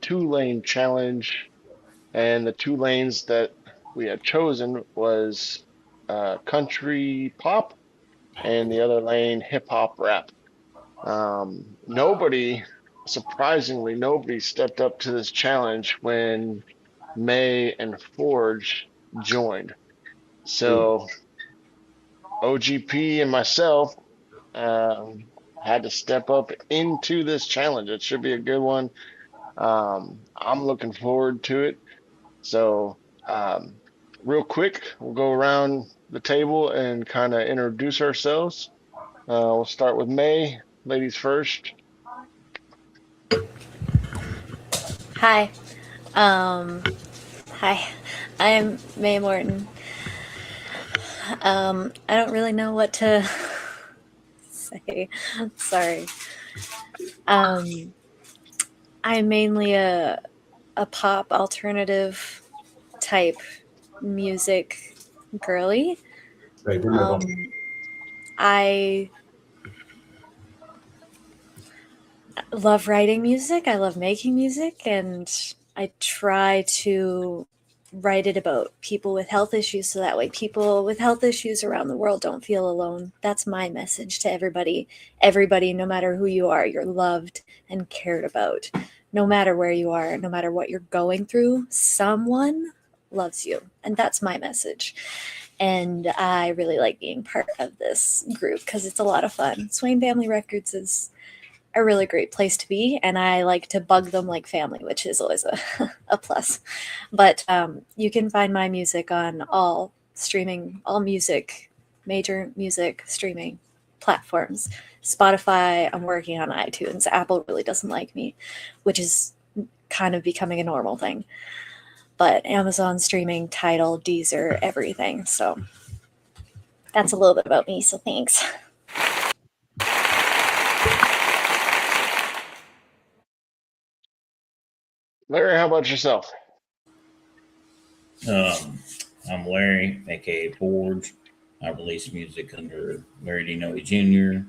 two-lane challenge, and the two lanes that we had chosen was country pop and the other lane hip hop rap. Nobody, surprisingly, nobody stepped up to this challenge when May and Forge joined. So OGP and myself um, had to step up into this challenge. It should be a good one. I'm looking forward to it. So, um, real quick, we'll go around the table and kind of introduce ourselves. We'll start with May, ladies first. Hi. Um, hi. I'm May Morton. I don't really know what to say. Sorry. Um, I'm mainly a pop alternative type music girly. Hey, good Um, morning. I love writing music. I love making music, and I try to write it about people with health issues so that way people with health issues around the world don't feel alone. That's my message to everybody. Everybody, no matter who you are, you're loved and cared about. No matter where you are, no matter what you're going through, someone loves you. And that's my message. And I really like being part of this group because it's a lot of fun. Swain Family Records is a really great place to be, and I like to bug them like family, which is always a plus. But you can find my music on all streaming, all music, major music streaming platforms. Spotify, I'm working on iTunes. Apple really doesn't like me, which is kind of becoming a normal thing. But Amazon streaming, Tidal, Deezer, everything. So that's a little bit about me. So thanks. Larry, how about yourself? Um, I'm Larry, aka Forge. I release music under Larry D. Noe Jr.,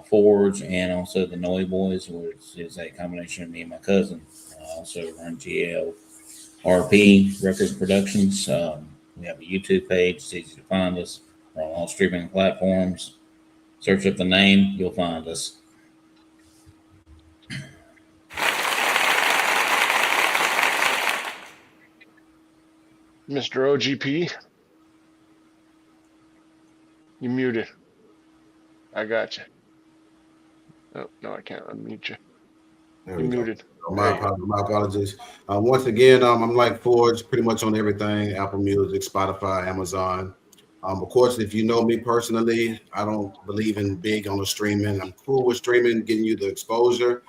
Forge, and also the Noe Boys, which is a combination of me and my cousin. I also run JLRP Records Productions. We have a YouTube page. It's easy to find us. We're on all streaming platforms. Search up the name, you'll find us. Mr. OGP, you muted. I got you. Oh, no, I can't unmute you. There You we go. muted. My There you go. apologies. My apologies. Once again, I'm like Forge, pretty much on everything: Apple Music, Spotify, Amazon. Of course, if you know me personally, I don't believe in big on the streaming. I'm cool with streaming, getting you the exposure,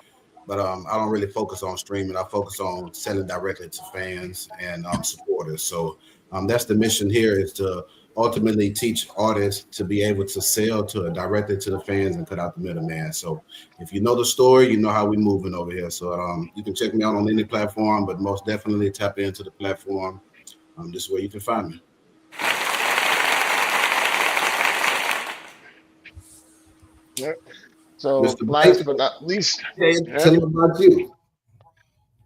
but I don't really focus on streaming. I focus on selling directly to fans and supporters. So that's the mission here: is to ultimately teach artists to be able to sell to directly to the fans and cut out the middleman. So if you know the story, you know how we're moving over here. So you can check me out on any platform, but most definitely tap into the platform. This is where you can find me. Yep. So, Mr. last but Baker, not least, tell yep. me about you.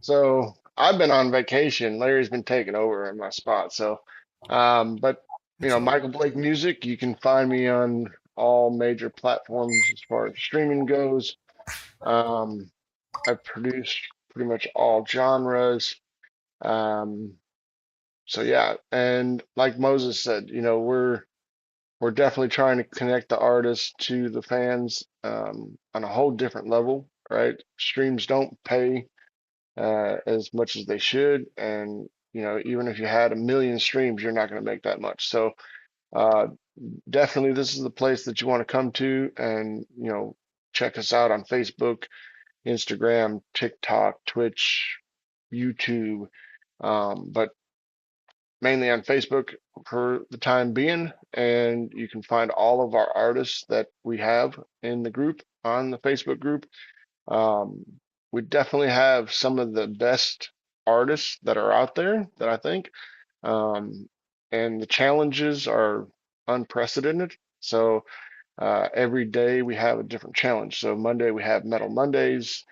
So I've been on vacation. Larry's been taking over in my spot. So, but you know, So, Michael Blake Music, you can find me on all major platforms as far as streaming goes. Um, I've produced pretty much all genres. Um, so yeah, and like Moses said, you know, we're definitely trying to connect the artists to the fans on a whole different level, right? Streams don't pay as much as they should. And, you know, even if you had a million streams, you're not going to make that much. So uh, definitely this is the place that you want to come to and, you know, check us out on Facebook, Instagram, TikTok, Twitch, YouTube, but mainly on Facebook for the time being. And you can find all of our artists that we have in the group on the Facebook group. Um, we definitely have some of the best artists that are out there that I think. Um, and the challenges are unprecedented. So every day we have a different challenge. So Monday we have Metal Mondays.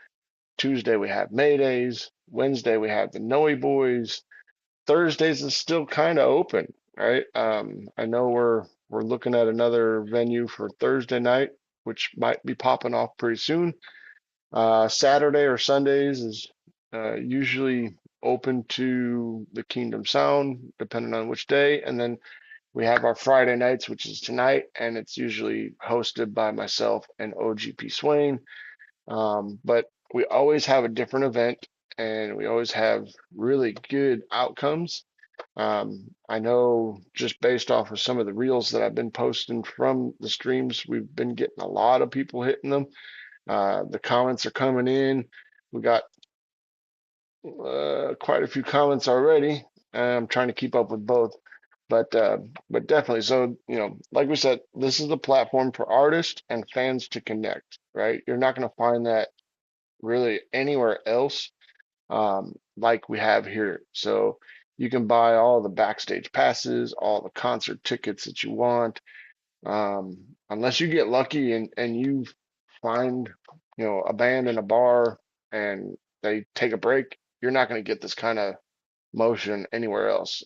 Tuesday we have Maydays. Wednesday we have the Noe Boys. Thursdays is still kind of open, right? I know we're looking at another venue for Thursday night, which might be popping off pretty soon. Saturday or Sundays is usually open to the Kingdom Sound, depending on which day. And then we have our Friday nights, which is tonight, and it's usually hosted by myself and OGP Swain. But we always have a different event, and we always have really good outcomes. I know just based off of some of the reels that I've been posting from the streams, we've been getting a lot of people hitting them. The comments are coming in. We got quite a few comments already. I'm trying to keep up with both, but definitely. So like we said, this is the platform for artists and fans to connect. Right? You're not going to find that really anywhere else like we have here. So you can buy all the backstage passes, all the concert tickets that you want. Unless you get lucky and you find, a band in a bar and they take a break, you're not going to get this kind of motion anywhere else.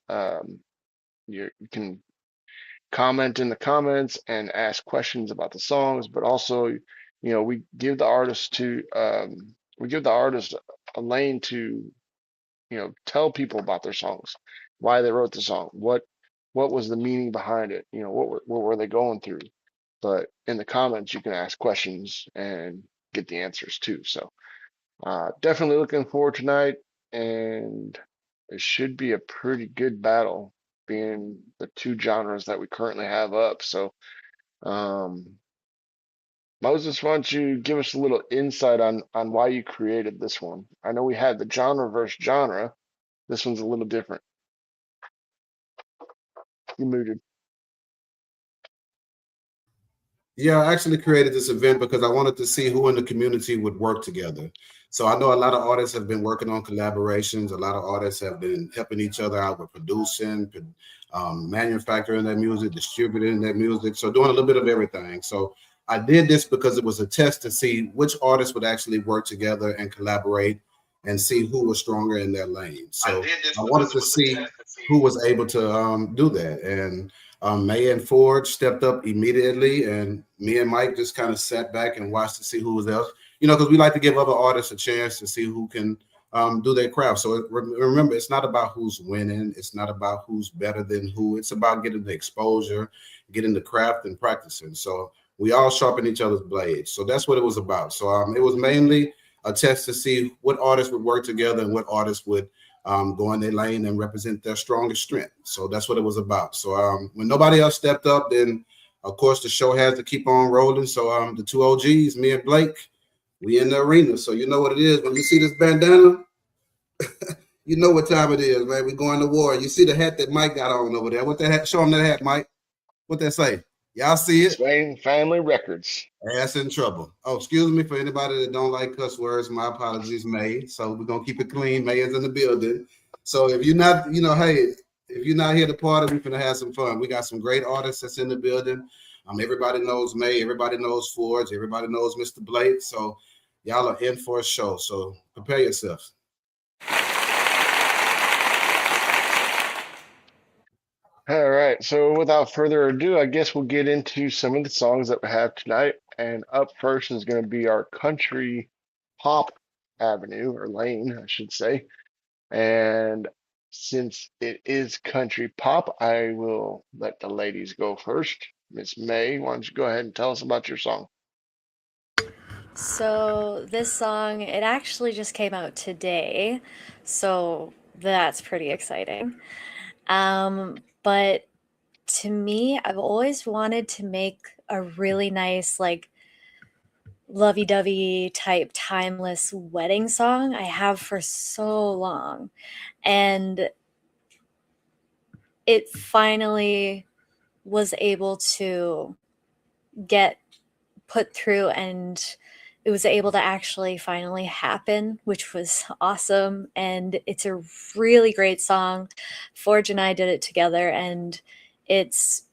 You can comment in the comments and ask questions about the songs, but also, we give the artist a lane to, tell people about their songs, why they wrote the song, what was the meaning behind it, what were they going through. But in the comments, you can ask questions and get the answers too. So definitely looking forward tonight, and it should be a pretty good battle, being the two genres that we currently have up. So um, Moses, why don't you give us a little insight on why you created this one? I know we had the genre versus genre. This one's a little different. You muted. Yeah, I actually created this event because I wanted to see who in the community would work together. So I know a lot of artists have been working on collaborations. A lot of artists have been helping each other out with producing, manufacturing their music, distributing their music. So doing a little bit of everything. So I did this because it was a test to see which artists would actually work together and collaborate and see who was stronger in their lane. So I wanted to see who was able to do that. And May and Ford stepped up immediately, and me and Mike just kind of sat back and watched to see who was else. Because we like to give other artists a chance to see who can do their craft. So remember, it's not about who's winning. It's not about who's better than who. It's about getting the exposure, getting the craft, and practicing. So we all sharpen each other's blades. So that's what it was about. So it was mainly a test to see what artists would work together and what artists would go in their lane and represent their strongest strength. So that's what it was about. So when nobody else stepped up, then of course the show has to keep on rolling. So the two OGs, me and Blake, we in the arena. So you know what it is. When you see this bandana, you know what time it is, man. We going to war. You see the hat that Mike got on over there. What that hat? Show him that hat, Mike. What that say? Y'all see it? Swain Family Records. Ass in trouble. Oh, excuse me for anybody that don't like cuss words. My apologies, May. So we're gonna keep it clean. May is in the building. So if you're not, hey, if you're not here to party, we're gonna have some fun. We got some great artists that's in the building. Everybody knows May. Everybody knows Forge. Everybody knows Mr. Blake. So y'all are in for a show. So prepare yourselves. All right. So without further ado, I guess we'll get into some of the songs that we have tonight. And up first is going to be our country pop avenue, or lane, I should say. And since it is country pop, I will let the ladies go first. Miss May, why don't you go ahead and tell us about your song? So this song, it actually just came out today, so that's pretty exciting. But to me, I've always wanted to make a really nice, like, lovey-dovey type timeless wedding song. I have for so long. And it finally was able to get put through, and it was able to actually finally happen, which was awesome. And it's a really great song. Forge and I did it together, and it's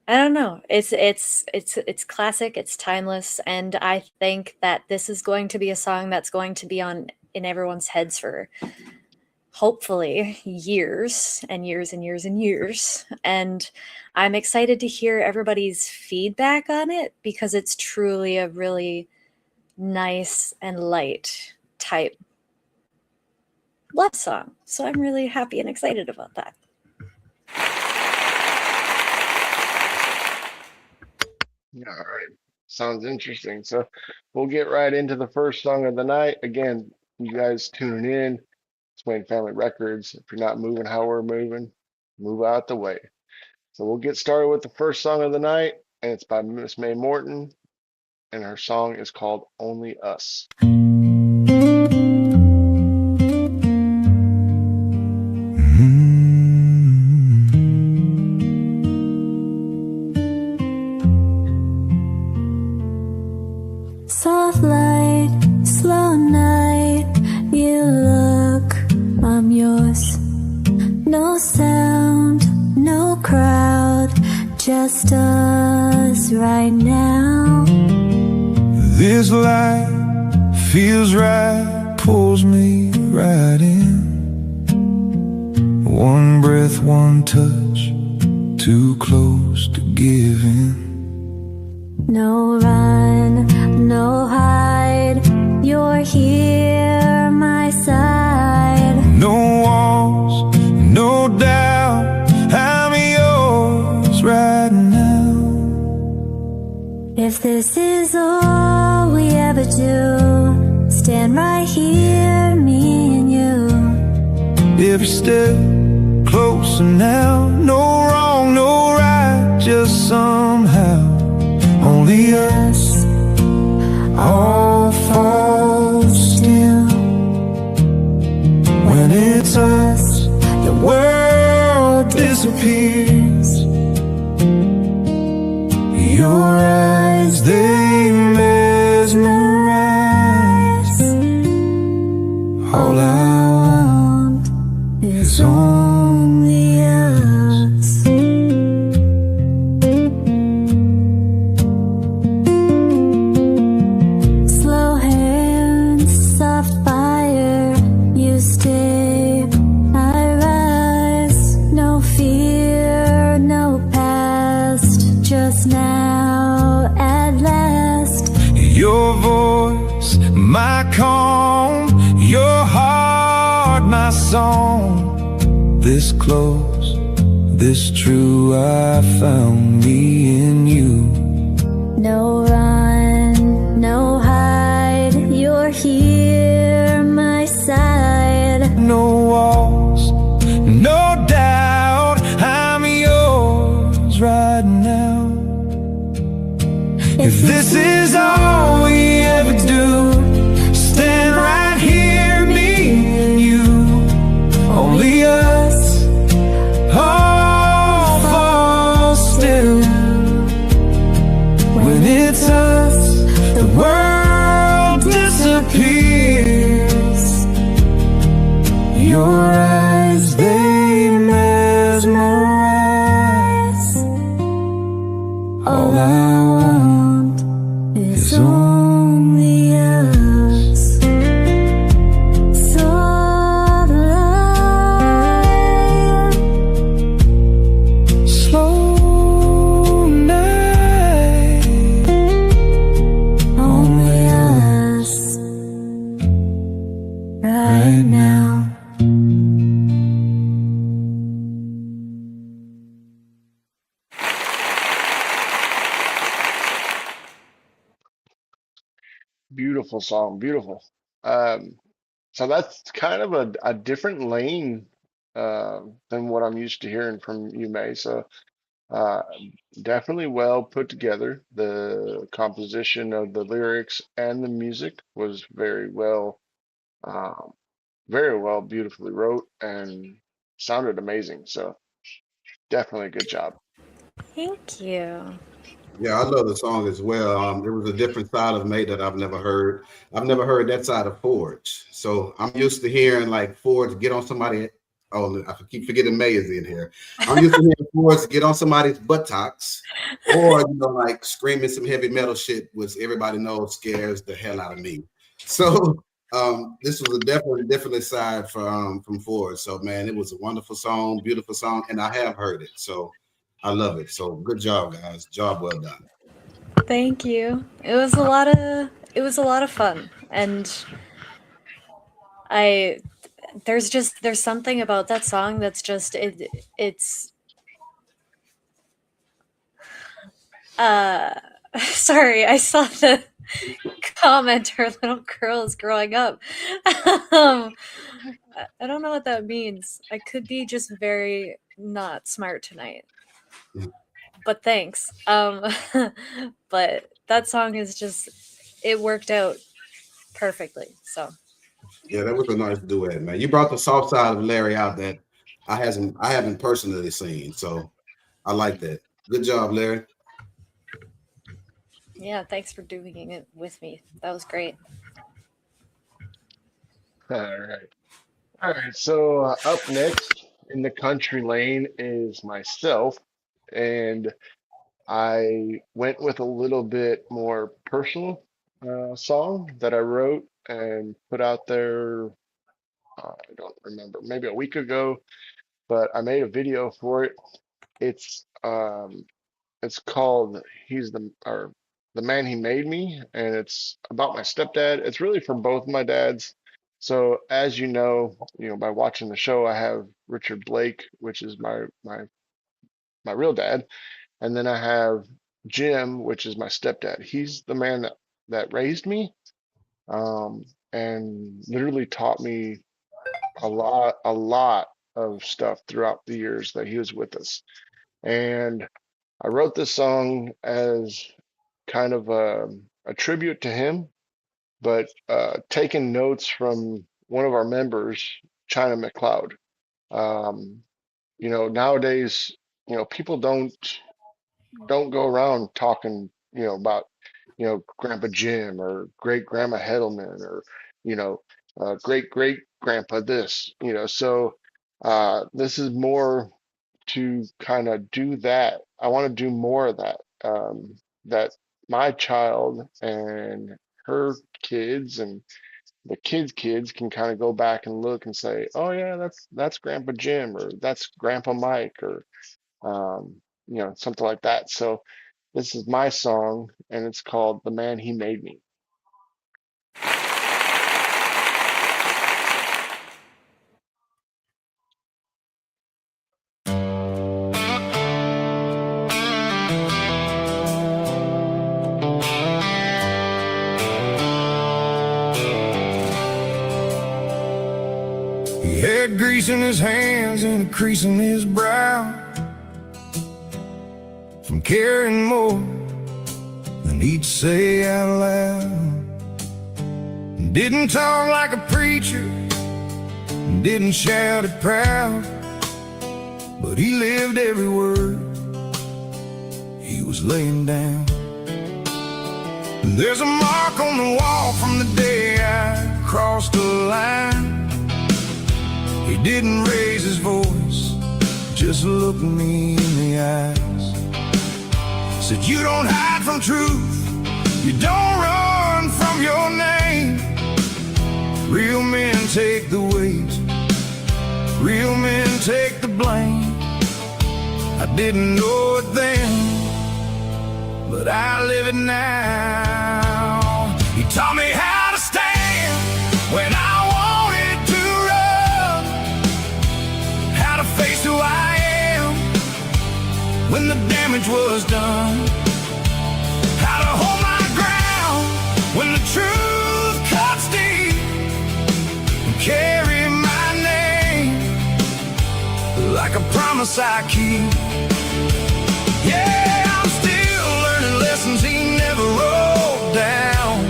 I don't know. It's classic, it's timeless, and I think that this is going to be a song that's going to be on in everyone's heads for hopefully years and years and years and years. And I'm excited to hear everybody's feedback on it because it's truly a really nice and light type love song. So I'm really happy and excited about that. All right. Sounds interesting. So we'll get right into the first song of the night. Again, you guys tuning in. Swain Family Records. If you're not moving how we're moving, move out the way. So we'll get started with the first song of the night, and it's by Miss May Morton, and her song is called Only Us. Soft light, slow night, you look, I'm yours. No sound, no crowd, just us right now. This light feels right, pulls me right in. One breath, one touch, too close to give in. No run, no hide, you're here, my side. No walls, no doubt, I'm yours right now. If this is all we ever do, stand right here, me and you. Every step closer now, no wrong, no right, just somehow only us, all falls still. When it's us, the world disappears. Your eyes, they mesmerize. All I want is only us. Slow hands, soft fire, you stay, I rise. No fear, no past, just now at last. Your voice, my calm, your heart, my song. This close, this true, I found me in you. No run, no hide, you're here, my side. No walls, no doubt, I'm yours right now. If this is all we ever do, stand right here, me and you. Only us, all falls still. When it's us, the world disappears. Your eyes, they mesmerize. All I want is only us. Soft light, slow night, only us right now. Beautiful song, beautiful. So that's kind of a different lane than what I'm used to hearing from you, May. So uh, definitely well put together. The composition of the lyrics and the music was um, very well, beautifully wrote and sounded amazing. So definitely a good job. Thank you. Yeah, I love the song as well. There was a different side of May that I've never heard. I've never heard that side of Forge. So I'm used to hearing like Forge get on somebody Oh, I keep forgetting May is in here. I'm used to hearing Forrest get on somebody's buttocks, or like screaming some heavy metal shit, which everybody knows scares the hell out of me. So this was a different aside from Forrest. So man, it was a wonderful song, beautiful song, and I have heard it. So I love it. So good job, guys. Job well done. Thank you. It was a lot of fun, and there's something about that song that's just it's sorry, I saw the comment, her little girl is growing up. I don't know what that means. I could be just very not smart tonight, but thanks. But that song is just, it worked out perfectly. So yeah, that was a nice duet, man. You brought the soft side of Larry out that I haven't personally seen, so I like that. Good job, Larry. yeah, thanks for doing it with me. That was great. All right. All right. So up next in the country lane is myself, and I went with a little bit more personal song that I wrote and put out there. I don't remember, maybe a week ago, but I made a video for it. It's it's called The Man He Made Me, and it's about my stepdad. It's really for both my dads. So as you know by watching the show, I have Richard Blake, which is my real dad, and then I have Jim, which is my stepdad. He's the man that raised me, and literally taught me a lot of stuff throughout the years that he was with us. And I wrote this song as kind of a tribute to him, but taking notes from one of our members, China McLeod. Nowadays, people don't go around talking, about, Grandpa Jim or Great Grandma Hedelman or, great great grandpa this, So this is more to kind of do that. I want to do more of that. That my child and her kids and the kids can kind of go back and look and say, oh yeah, that's Grandpa Jim or that's Grandpa Mike or something like that. So this is my song, and it's called "The Man He Made Me." He had grease in his hands and a crease in his brow from carrying more than he'd say out loud. Didn't talk like a preacher, didn't shout it proud, but he lived every word he was laying down. There's a mark on the wall from the day I crossed the line. He didn't raise his voice, just looked me in the eyes. Said, you don't hide from truth, you don't run from your name. Real men take the weight, real men take the blame. I didn't know it then, but I live it now. He taught me how to stand when I wanted to run, how to face who I am when the damage was done, how to hold my ground when the truth cuts deep, and carry my name like a promise I keep. Yeah, I'm still learning lessons he never wrote down,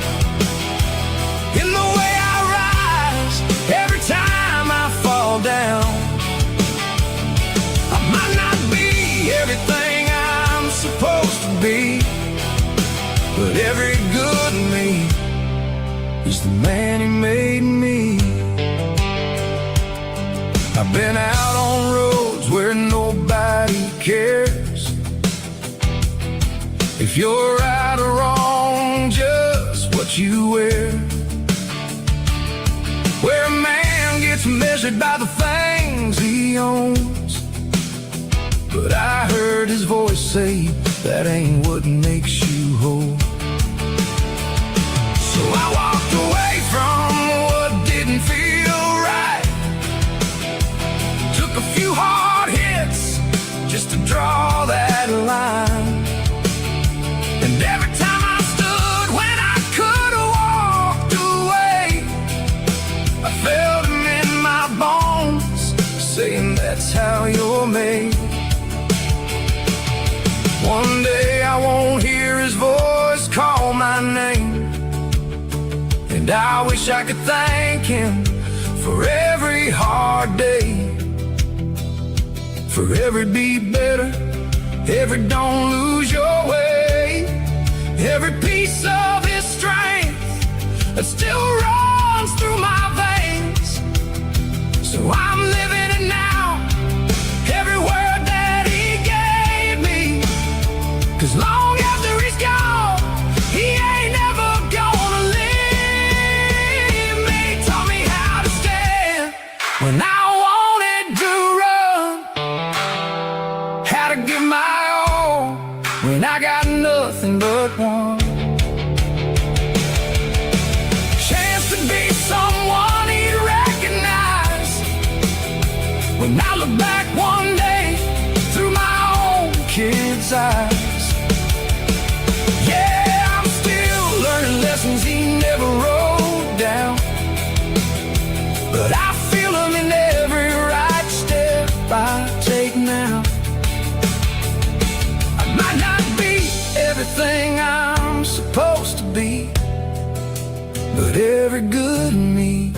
in the way I rise every time I fall down. I might not be everything I'm supposed to be, but every good me is the man he made me. I've been out if you're right or wrong, just what you wear. Where a man gets measured by the things he owns. But I heard his voice say, that ain't what makes you whole. So I walked away from what didn't feel right. Took a few hard hits just to draw that line. And every time I stood when I could have walked away, I felt him in my bones, saying that's how you're made. One day I won't hear his voice call my name, and I wish I could thank him for every hard day, for every be better, every don't lose your way, every piece of his strength that still runs through my veins. So I'm living it now, every word that he gave me, 'cause long after he's gone, he ain't never gonna leave me. Taught me how to stand when I wanted to run, how to give my all when I got nothing but one. Chance to be someone he'd recognize when I look back one day through my own kid's eyes. Yeah, I'm still learning lessons he never wrote down, but I feel them in every right step I take now. I might not be everything I'm supposed to be, but every good in me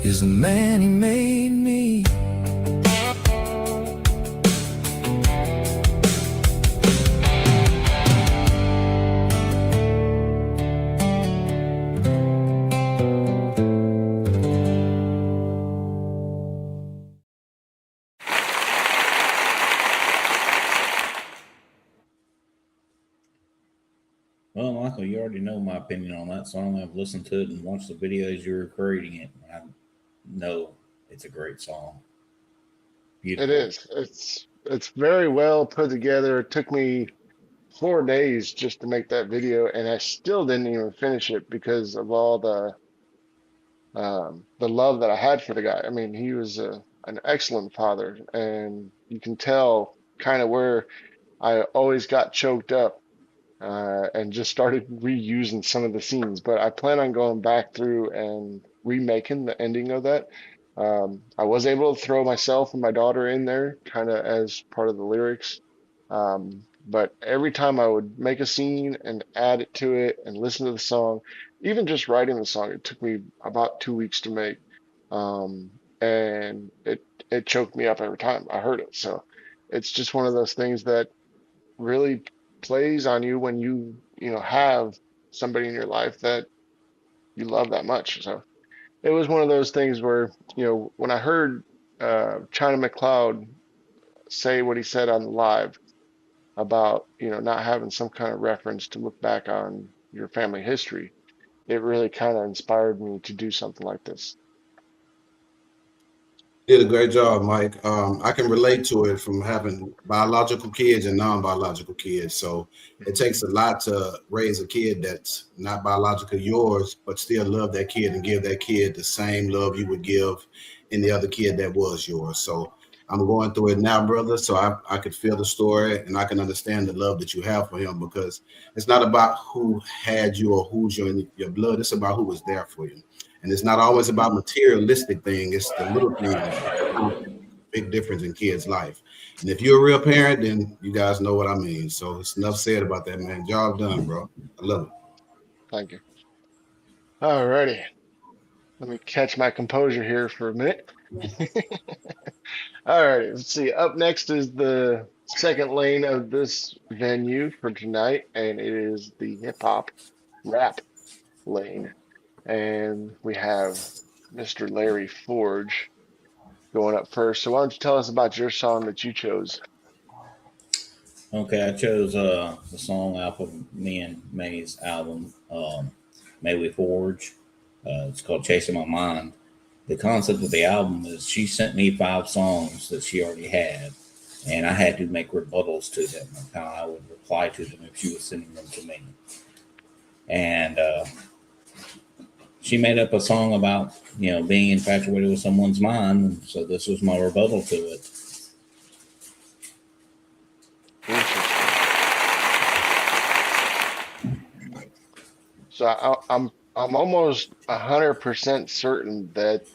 is the man he made me. Well, Michael, you already know my opinion on that song. I've listened to it and watched the videos you were creating it. I know it's a great song. It Beautiful. is. It's very well put together. It took me 4 days just to make that video, and I still didn't even finish it because of all the love that I had for the guy. I mean, he was an excellent father, and you can tell kind of where I always got choked up and just started reusing some of the scenes. But I plan on going back through and remaking the ending of that. I was able to throw myself and my daughter in there kind of as part of the lyrics. But every time I would make a scene and add it to it and listen to the song, even just writing the song, it took me about 2 weeks to make. And it choked me up every time I heard it. So it's just one of those things that really plays on you when you have somebody in your life that you love that much. So it was one of those things where, when I heard China McLeod say what he said on the live about, not having some kind of reference to look back on your family history, it really kind of inspired me to do something like this. Did a great job, Mike. I can relate to it from having biological kids and non-biological kids. So it Mhm. takes a lot to raise a kid that's not biologically yours, but still love that kid and give that kid the same love you would give any other kid that was yours. So I'm going through it now, brother. So I could feel the story and I can understand the love that you have for him, because it's not about who had you or who's your blood. It's about who was there for you. And it's not always Mhm. about materialistic thing. It's the little things that count, big difference in kids' life. And if you're a real parent, then you guys know what I mean. So it's enough said about that, man. Job done, bro. I love it. Thank you. All righty. Let me catch my composure here for a minute. All right, let's see. Up next is the second lane of this venue for tonight, and it is the hip hop rap lane. And we have Mr. Larry Forge going up first. So why don't you tell us about your song that you chose? Okay, I chose the song off of me and May's album, May We Forge. It's called Chasing My Mind. The concept of the album is she sent me 5 songs that she already had, and I had to make rebuttals to them of how I would reply to them if she was sending them to me. And she made up a song about being infatuated with someone's mind, and so this was my rebuttal to it. Interesting. So I'm almost 100% certain that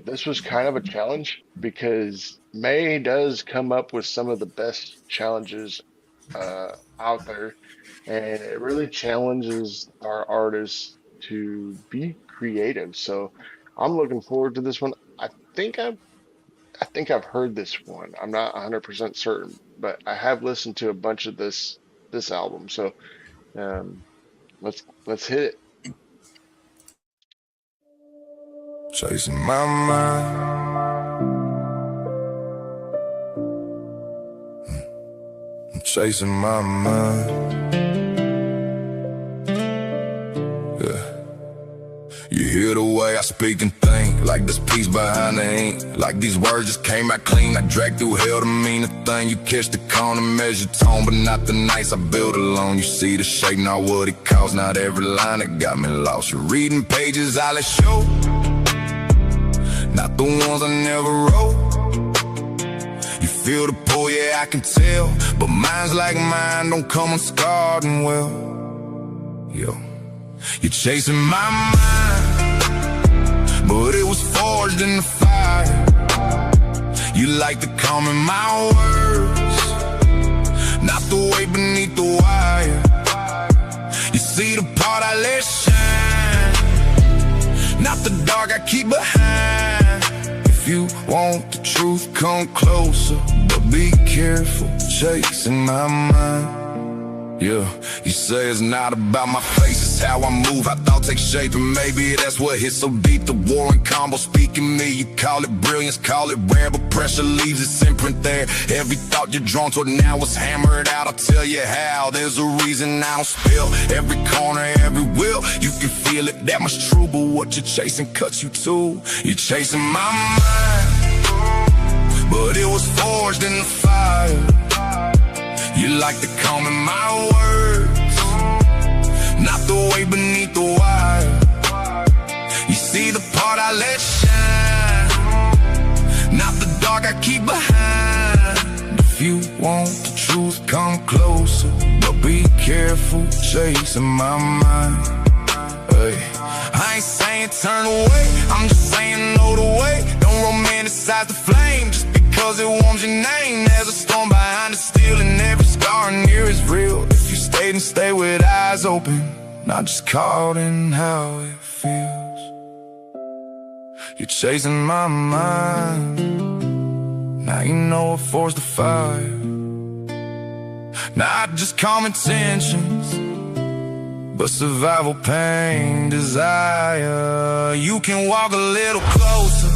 this was kind of a challenge because May does come up with some of the best challenges out there, and it really challenges our artists to be creative. So I'm looking forward to this one. Think I've I think I've heard this one. I'm not 100% certain, but I have listened to a bunch of this album. So um, let's hit it. Chasing my mind, I'm chasing my mind. Yeah. You hear the way I speak and think, like this piece behind the ink, like these words just came out clean. I dragged through hell to mean a thing. You catch the corner, measure tone, but not the nights I built alone. You see the shape, not what it costs, not every line that got me lost. You're reading pages I let show, not the ones I never wrote. You feel the pull, yeah, I can tell, but minds like mine don't come unscarred and well. Yo, you're chasing my mind, but it was forged in the fire. You like to come in my words, not the way beneath the wire. You see the part I let shine, not the dark I keep behind. If you want the truth, come closer, but be careful chasing my mind. Yeah, you say it's not about my face, it's how I move, how thoughts take shape, and maybe that's what hits so deep. The war and combo speaking me, you call it brilliance, call it rare, but pressure leaves its imprint there. Every thought you're drawn toward now is hammered out, I'll tell you how. There's a reason I don't spill, every corner, every wheel, you can feel it, that much true, but what you're chasing cuts you too. You're chasing my mind, but it was forged in the fire. You like to come in my words, not the way beneath the wire. You see the part I let shine, not the dark I keep behind. If you want the truth, come closer, but be careful chasing my mind. Hey, I ain't saying turn away, I'm just saying know the way. Don't romanticize the flame just because it warms your name. There's a storm behind the steel, and every scar in here is real. If you stayed and stay with eyes open, not just caught in how it feels. You're chasing my mind, now you know what forced the fire. Not just calm intentions, but survival, pain, desire. You can walk a little closer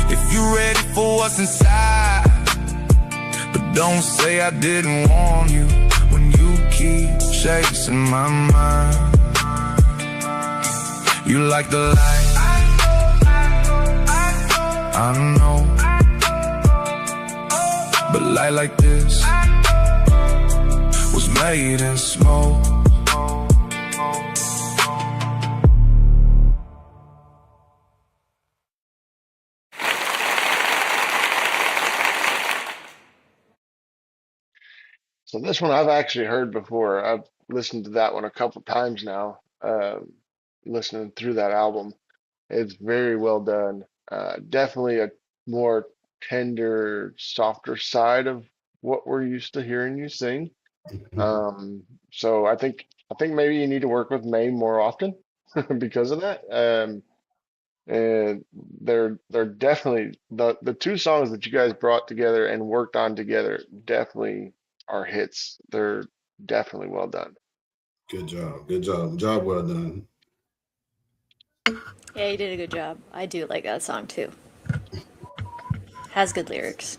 if you're ready for what's inside, but don't say I didn't warn you when you keep chasing my mind. You like the light, I know, but light like this was made in smoke. So this one I've actually heard before. I've listened to that one a couple times now. Listening through that album, it's very well done. Definitely a more tender, softer side of what we're used to hearing you sing. So I think maybe you need to work with May more often because of that. And they're definitely the two songs that you guys brought together and worked on together definitely are hits. They're definitely well done. Good job. Good job. Job well done. Yeah, you did a good job. I do like that song too. Has good lyrics.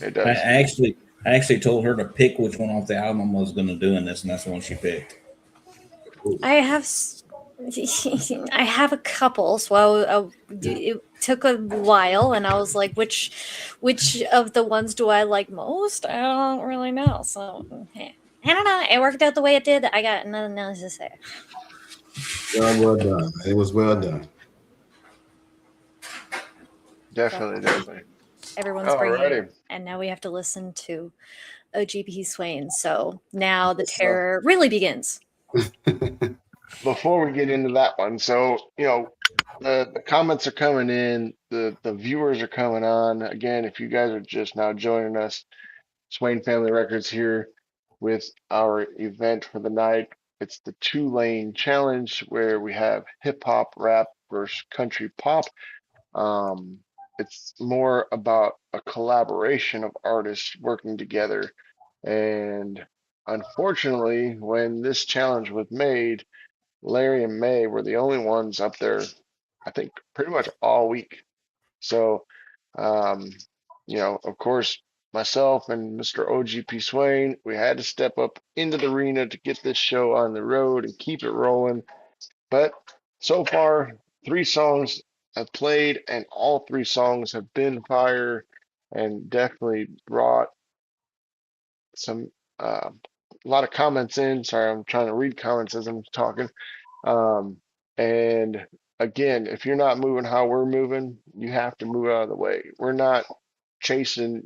It I does. I actually told her to pick which one off the album I was going to do in this, and that's the one she picked. I have I have a couple, so it took a while, and I was like, which of the ones do I like most? I don't really know. So I don't know. It worked out the way it did. I got nothing else to say. Well done. It was well done. Definitely. Everyone's bringing Alrighty. it, and now we have to listen to OGP Swain. So now the So- terror really begins. Before we get into that one, so the comments are coming in, the viewers are coming on. Again, if you guys are just now joining us, Swain Family Records here with our event for the night. It's the 2-lane challenge where we have hip hop, rap versus country pop. It's more about a collaboration of artists working together. And unfortunately, when this challenge was made, Larry and May were the only ones up there, I think, pretty much all week. So, um, of course, myself and Mr. OGP Swain, we had to step up into the arena to get this show on the road and keep it rolling. But so far, 3 songs have played, and all 3 songs have been fire and definitely brought some a lot of comments in. Sorry, I'm trying to read comments as I'm talking. And again, if you're not moving how we're moving, you have to move out of the way. We're not chasing,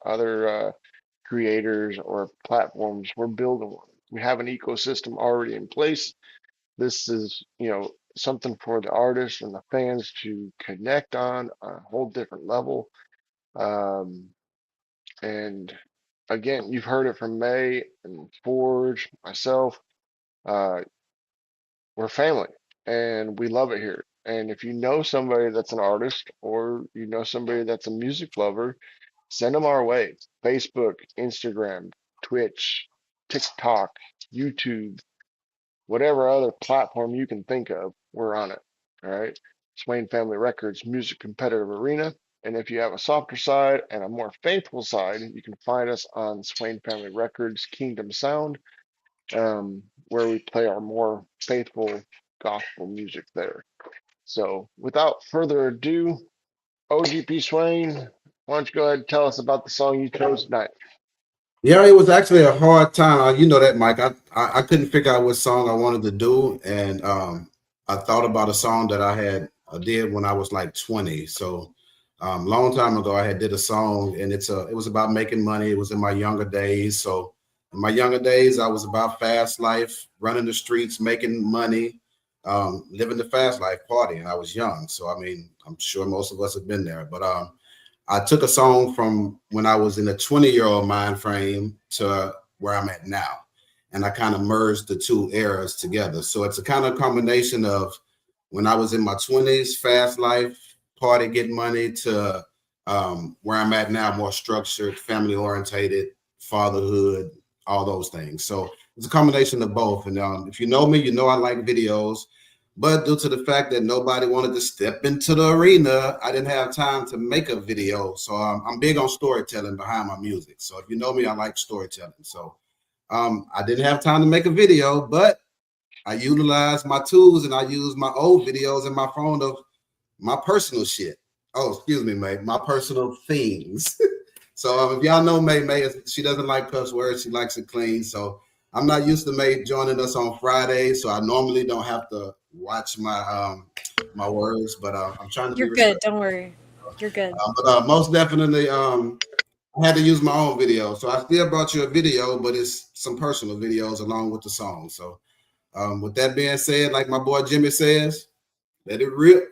other creators or platforms. We're building one. We have an ecosystem already in place. This is, something for the artists and the fans to connect on a whole different level. And again, you've heard it from May and Forge, myself. Uh, we're family and we love it here. And if you know somebody that's an artist or you know somebody that's a music lover, send them our way. Facebook, Instagram, Twitch, TikTok, YouTube, whatever other platform you can think of, we're on it. All right. Swain Family Records Music Competitive Arena. And if you have a softer side and a more faithful side, you can find us on Swain Family Records Kingdom Sound, where we play our more faithful gospel music there. So without further ado, OGP Swain, why don't you go ahead and tell us about the song you chose tonight? Yeah, it was actually a hard time. You know that, Mike. I couldn't figure out what song I wanted to do, and I thought about a song that I did when I was like 20. So long time ago, I had did a song, and it was about making money. It was in my younger days. So in my younger days, I was about fast life, running the streets, making money, living the fast life, partying. I was young, so I mean, I'm sure most of us have been there, but I took a song from when I was in a 20-year-old mind frame to where I'm at now. And I kind of merged the 2 eras together. So it's a kind of combination of when I was in my 20s, fast life, party, get money, to where I'm at now, more structured, family orientated, fatherhood, all those things. So it's a combination of both. And if you know me, you know I like videos. But due to the fact that nobody wanted to step into the arena, I didn't have time to make a video. So I'm big on storytelling behind my music. So if you know me, I like storytelling. So I didn't have time to make a video, but I utilized my tools and I used my old videos in my phone of my personal shit. Oh, excuse me, May, my personal things. So if y'all know May, she doesn't like cuss words. She likes it clean. So I'm not used to May joining us on Friday. So I normally don't have to watch my my words, but I'm trying to You're be good. respectful. Don't worry. You're good. But most definitely, I had to use my own video. So I still brought you a video, but it's some personal videos along with the song. So with that being said, like my boy Jimmy says, let it rip.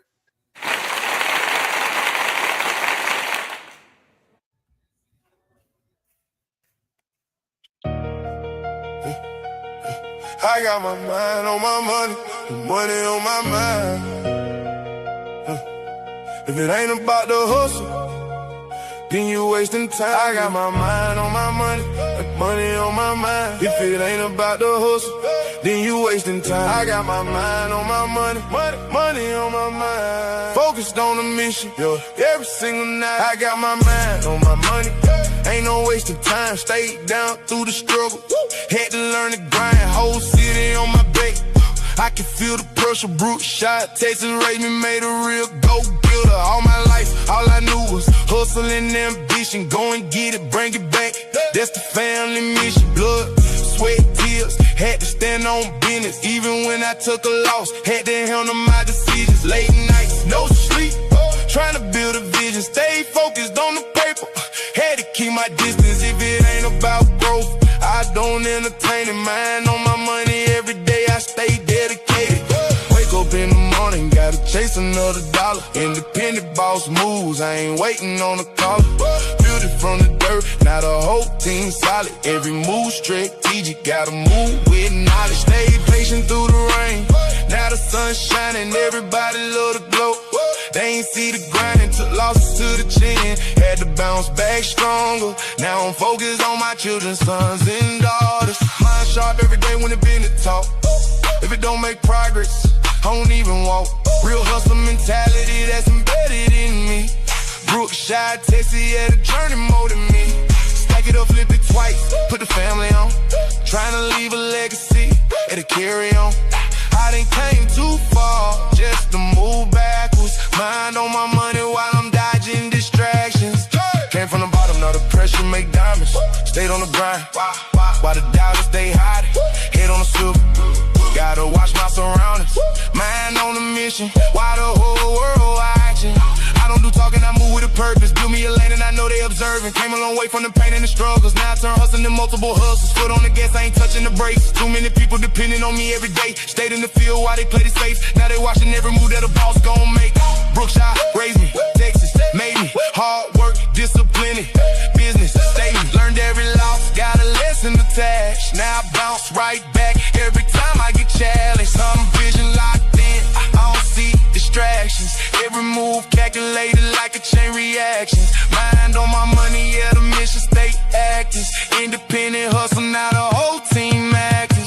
I got my mind on my money, the money on my mind. If it ain't about the hustle, then you wasting time. I got my mind on my money, the money on my mind. If it ain't about the hustle, then you wasting time. I got my mind on my money, money on my mind. Focused on the mission, every single night. I got my mind on my money, Ain't no waste of time, stayed down through the struggle. Had to learn to grind, whole city on my back. I can feel the pressure, brute shot. Texas raised me, made a real go-getter. All my life, all I knew was hustle and ambition. Go and get it, bring it back. That's the family mission. Blood, sweat, tears. Had to stand on business. Even when I took a loss, had to handle my decisions. Late nights, no sleep. Trying to build a vision. Stay focused on the paper. Had to keep my distance if it ain't about growth. I don't entertain it. Mind on my money every day. I stay dedicated. Wake up in the morning, gotta chase another dollar. Independent boss moves, I ain't waiting on a call. Build it from the dirt, now the whole team solid. Every move strategic, gotta move with knowledge. Stay patient through the rain. Now the sun's shining, everybody love the glow. They ain't see the grind and took losses to the chin. Had to bounce back stronger. Now I'm focused on my children, sons and daughters. Mind sharp every day when it been to talk. If it don't make progress, I don't even walk. Real hustle mentality that's embedded in me. Brookshire, Texas, yeah, the journey more than me. Stack it up, flip it twice, put the family on. Trying to leave a legacy, it'll carry on. I done came too far just to move backwards. Mind on my money while I'm dodging distractions. Came from the bottom, now the pressure make diamonds. Stayed on the grind, while the doubters stay hiding. Head on the silver, gotta watch my surroundings. Mind on the mission, while the whole world watching. I don't do talking, I move with a purpose. Build me a lane and I know they observing. Came a long way from the pain and the struggles. Now I turn hustling to multiple hustles. Foot on the gas, I ain't touching the brakes. Too many people depending on me every day. Stayed in the field while they play it safe. Now they watching every move that a boss gon' make. Brookshire raised me, Texas made me. Hard work, discipline, business, statement. Learned every loss, got a lesson attached. Now I bounce right back every time I get challenged. Some vision locked in, I don't see distractions. Every move calculated like a chain reaction. Mind on my money, yeah, the mission stay active. Independent hustle, now the whole team active.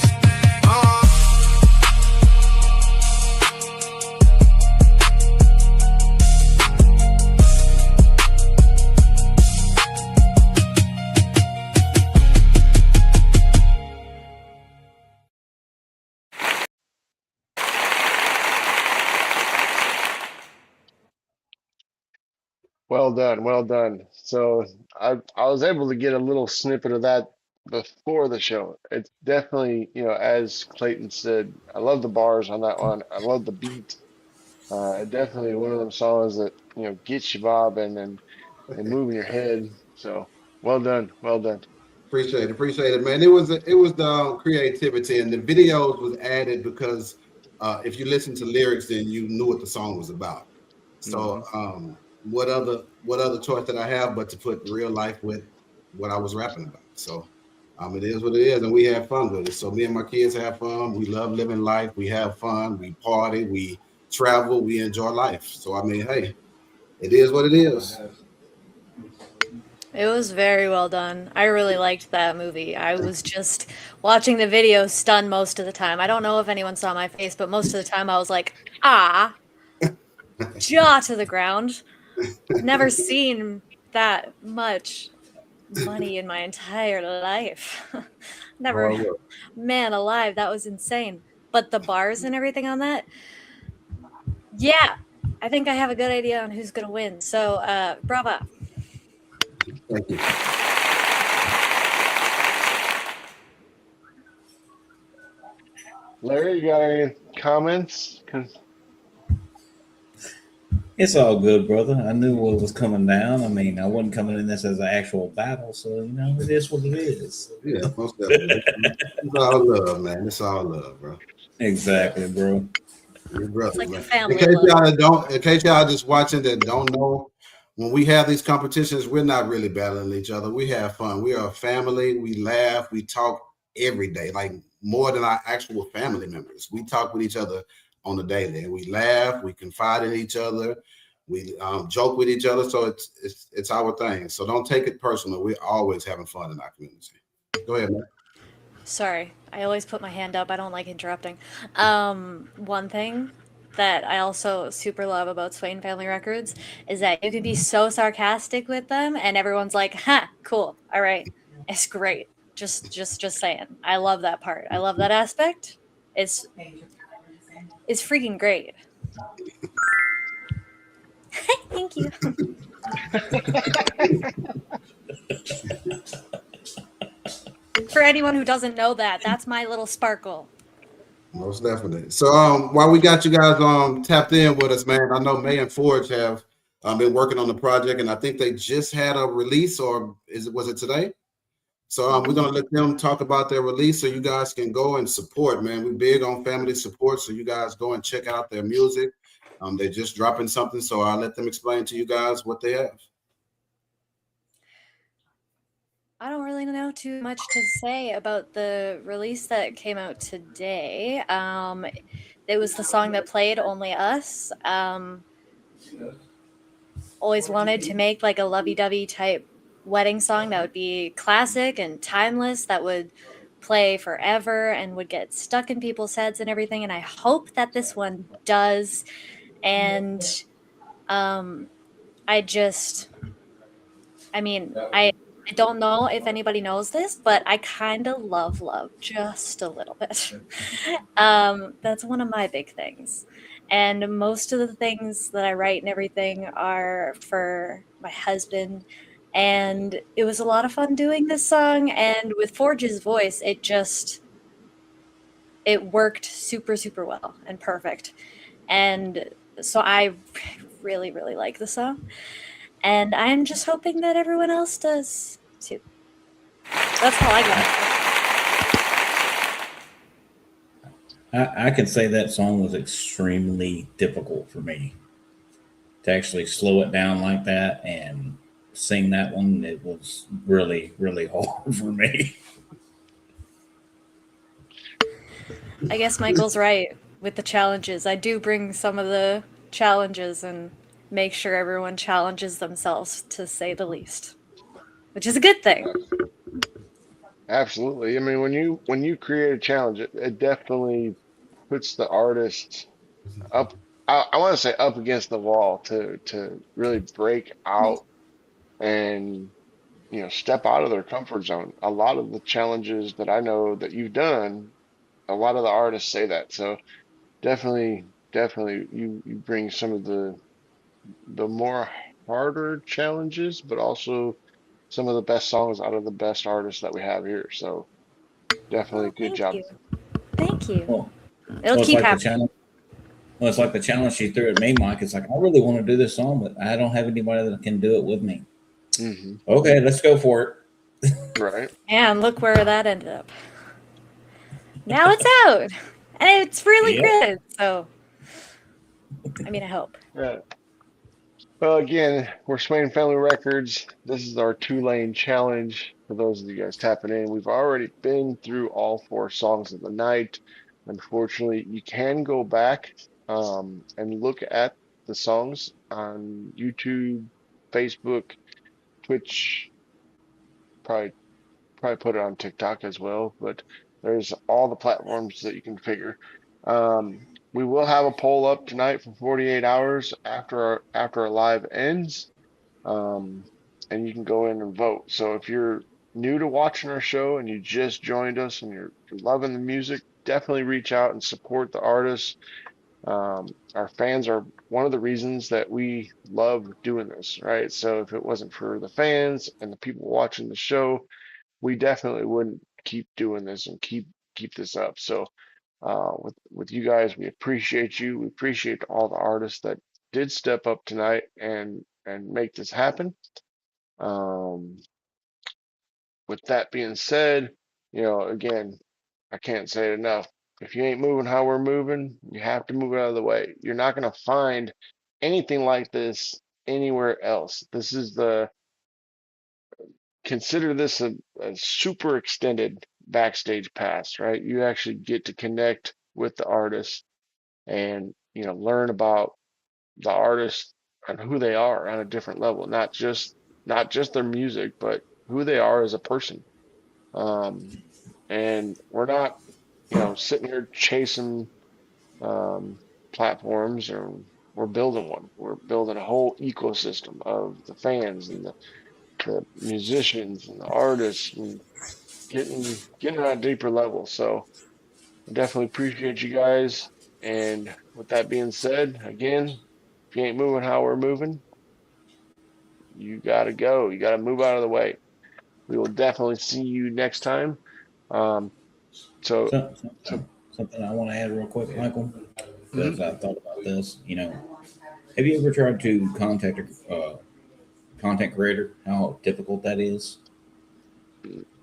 Well done, well done. So I was able to get a little snippet of that before the show. It's definitely, as Clayton said, I love the bars on that one. I love the beat. Definitely one of them songs that, gets you bobbing and moving your head. So well done, well done. Appreciate it, man. It was the creativity, and the videos was added because if you listen to lyrics, then you knew what the song was about. So what other choice did I have but to put real life with what I was rapping about? So it is what it is, and we have fun with it. So me and my kids have fun. We love living life. We have fun. We party. We travel. We enjoy life. So I mean, hey, it is what it is. It was very well done. I really liked that movie. I was just watching the video stunned most of the time. I don't know if anyone saw my face, but most of the time I was like, jaw to the ground. Never seen that much money in my entire life. Never. Man alive, that was insane. But the bars and everything on that, yeah, I think I have a good idea on who's going to win. So, brava. Thank you. Larry, you got any comments? It's all good, brother. I knew what was coming down. I mean, I wasn't coming in this as an actual battle, so it is what it is. Yeah, most definitely. It's all love, man. It's all love, bro. Exactly, bro. Your brother, Like man. a family In case y'all just watching that don't know, when we have these competitions, we're not really battling each other. We have fun. We are a family. We laugh. We talk every day, like more than our actual family members. We talk with each other on the daily. We laugh. We confide in each other. We joke with each other. So it's our thing. So don't take it personal. We're always having fun in our community. Go ahead, man. Sorry, I always put my hand up. I don't like interrupting. One thing, that I also super love about Swain Family Records is that you can be so sarcastic with them and everyone's like, "Huh, cool. All right. It's great." Just saying. I love that part. I love that aspect. It's it's freaking great. Thank you. For anyone who doesn't know that, that's my little sparkle. Most definitely. So while we got you guys tapped in with us, man, I know May and Forge have been working on the project, and I think they just had a release, or was it today? So we're gonna let them talk about their release, so you guys can go and support. Man, we're big on family support, so you guys go and check out their music. They're just dropping something, so I'll let them explain to you guys what they have. I don't really know too much to say about the release that came out today. It was the song that played, Only Us. Always wanted to make like a lovey-dovey type wedding song that would be classic and timeless, that would play forever and would get stuck in people's heads and everything. And I hope that this one does. And I just, I mean, I don't know if anybody knows this, but I kind of love just a little bit. That's one of my big things. And most of the things that I write and everything are for my husband. And it was a lot of fun doing this song. And with Forge's voice, it worked super, super well and perfect. And so I really, really like the song. And I'm just hoping that everyone else does too. That's all I got. I can say that song was extremely difficult for me to actually slow it down like that and sing that one. It was really, really hard for me. I guess Michael's right with the challenges. I do bring some of the challenges and make sure everyone challenges themselves, to say the least, which is a good thing. Absolutely. I mean, when you create a challenge, it definitely puts the artist up. I want to say up against the wall to really break out and step out of their comfort zone. A lot of the challenges that I know that you've done, a lot of the artists say that. So definitely, you bring some of the more harder challenges, but also some of the best songs out of the best artists that we have here. So definitely Oh, good thank job. you. Thank you. Well, It'll it's keep like the happening. challenge. Well, it's like the challenge she threw at me, Mike. It's like, I really want to do this song, but I don't have anybody that can do it with me. Hmm. Okay, let's go for it. Right. And look where that ended up. Now it's out. And it's really Yep. good. So, I mean, I hope. Right. Well, again, we're Swain Family Records. This is our two-lane challenge. For those of you guys tapping in, we've already been through all four songs of the night. Unfortunately, you can go back and look at the songs on YouTube, Facebook, Twitch, probably put it on TikTok as well, but there's all the platforms that you can figure. We will have a poll up tonight for 48 hours after our live ends, um, and you can go in and vote. So if you're new to watching our show and you just joined us and you're loving the music, definitely reach out and support the artists. Our fans are one of the reasons that we love doing this, right? So if it wasn't for the fans and the people watching the show, we definitely wouldn't keep doing this and keep this up. So with you guys, we appreciate you. We appreciate all the artists that did step up tonight and make this happen. Um, with that being said, again, I can't say it enough. If you ain't moving how we're moving, you have to move out of the way. You're not going to find anything like this anywhere else. This is consider this a super extended backstage pass, right? You actually get to connect with the artist and learn about the artist and who they are on a different level, not just their music, but who they are as a person. And we're not, sitting here chasing, um, platforms, or we're building one. We're building a whole ecosystem of the fans and the musicians and the artists, and getting on a deeper level. So I definitely appreciate you guys. And with that being said, again, if you ain't moving how we're moving, you gotta go. You gotta move out of the way. We will definitely see you next time. Um, so, So, so something I want to add real quick, Michael, mhm, because I thought about this. Have you ever tried to contact a content creator? How difficult that is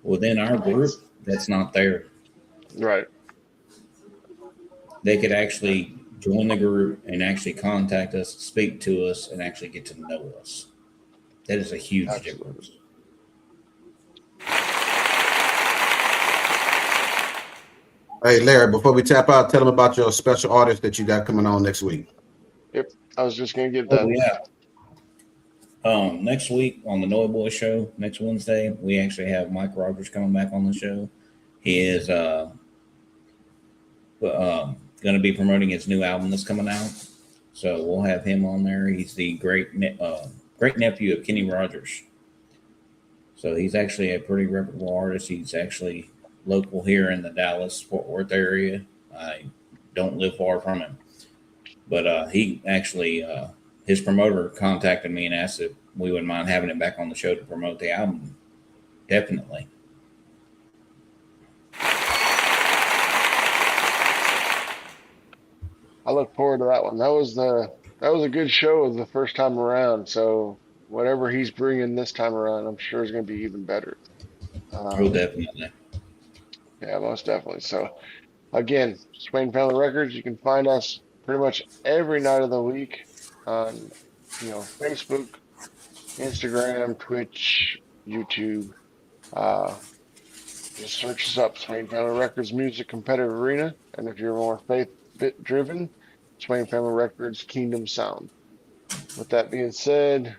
within our group. That's not there. right, They could actually join the group and actually contact us, speak to us, and actually get to know us. That is a huge absolutely. difference. Hey, Larry, before we tap out, tell them about your special artist that you got coming on next week. Yep, I was just gonna get Oh that. yeah. Next week on the Noy Boy Show, next Wednesday, we actually have Mike Rogers coming back on the show. He is going to be promoting his new album that's coming out, so we'll have him on there. He's the great nephew of Kenny Rogers, so he's actually a pretty reputable artist. He's actually local here in the Dallas Fort Worth area. I don't live far from him, but he actually his promoter contacted me and asked if we wouldn't mind having him back on the show to promote the album. Definitely. I look forward to that one. That was a good show the first time around. So whatever he's bringing this time around, I'm sure is gonna be even better. Oh, Um, definitely. yeah, most definitely. So again, Swain Family Records. You can find us pretty much every night of the week on, Facebook, Instagram, Twitch, YouTube. Uh, just search us up, Swain Family Records Music Competitive Arena. And if you're more faith bit driven, Swain Family Records Kingdom Sound. With that being said,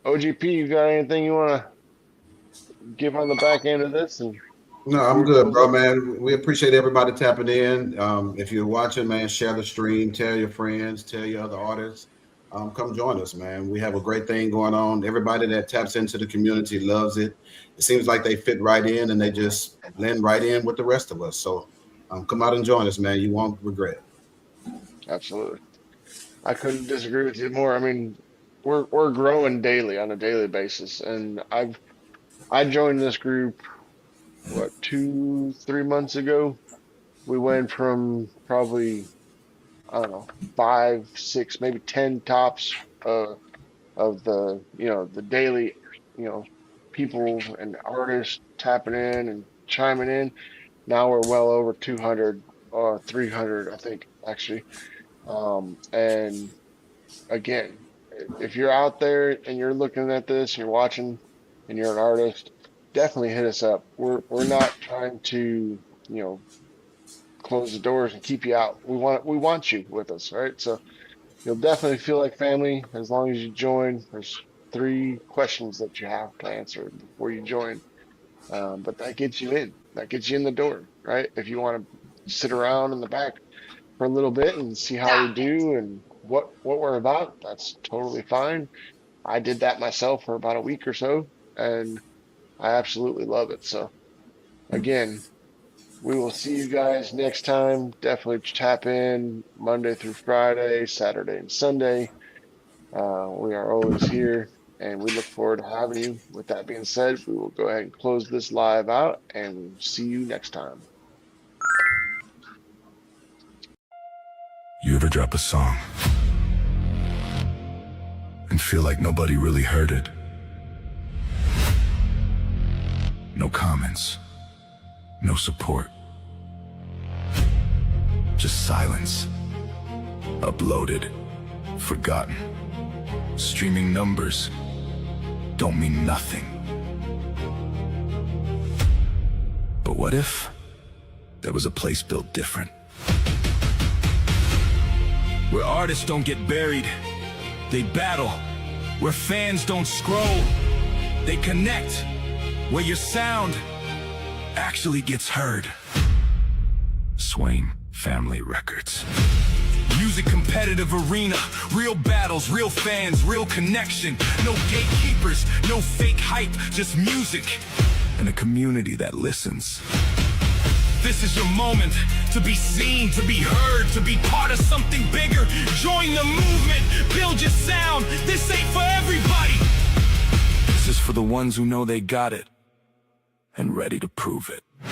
OGP, you got anything you want to give on the back end of this? And No, before I'm we good, close bro, up? man. We appreciate everybody tapping in. If you're watching, man, share the stream, tell your friends, tell your other artists. Come join us, man. We have a great thing going on. Everybody that taps into the community loves it. It seems like they fit right in and they just blend right in with the rest of us. So come out and join us, man. You won't regret. Absolutely. I couldn't disagree with you more. I mean, we're growing daily on a daily basis, and I joined this group what 2, 3 months ago. We went from probably, I don't know, 5, 6, maybe 10 tops of the daily, you know people and artists tapping in and chiming in. Now we're well over 200 or 300, I think, actually. And again, if you're out there and you're looking at this, you're watching, and you're an artist, definitely hit us up. We're not trying to, close the doors and keep you out. We want you with us, right? So you'll definitely feel like family as long as you join. There's 3 questions that you have to answer before you join. But that gets you in. That gets you in the door, right? If you want to sit around in the back for a little bit and see how we do and what we're about, that's totally fine. I did that myself for about a week or so, and I absolutely love it. So again, we will see you guys next time. Definitely tap in Monday through Friday, Saturday and Sunday. We are always here, and we look forward to having you. With that being said, we will go ahead and close this live out, and we'll see you next time. You ever drop a song and feel like nobody really heard it? No comments, no support, just silence. Uploaded, forgotten. Streaming numbers don't mean nothing. But what if there was a place built different? Where artists don't get buried, they battle. Where fans don't scroll, they connect. Where your sound actually gets heard. Swain Family Records. music competitive arena. Real battles, real fans, real connection. No gatekeepers, no fake hype, just music and a community that listens. This is your moment to be seen, to be heard, to be part of something bigger. Join the movement, build your sound. This ain't for everybody. This is for the ones who know they got it and ready to prove it.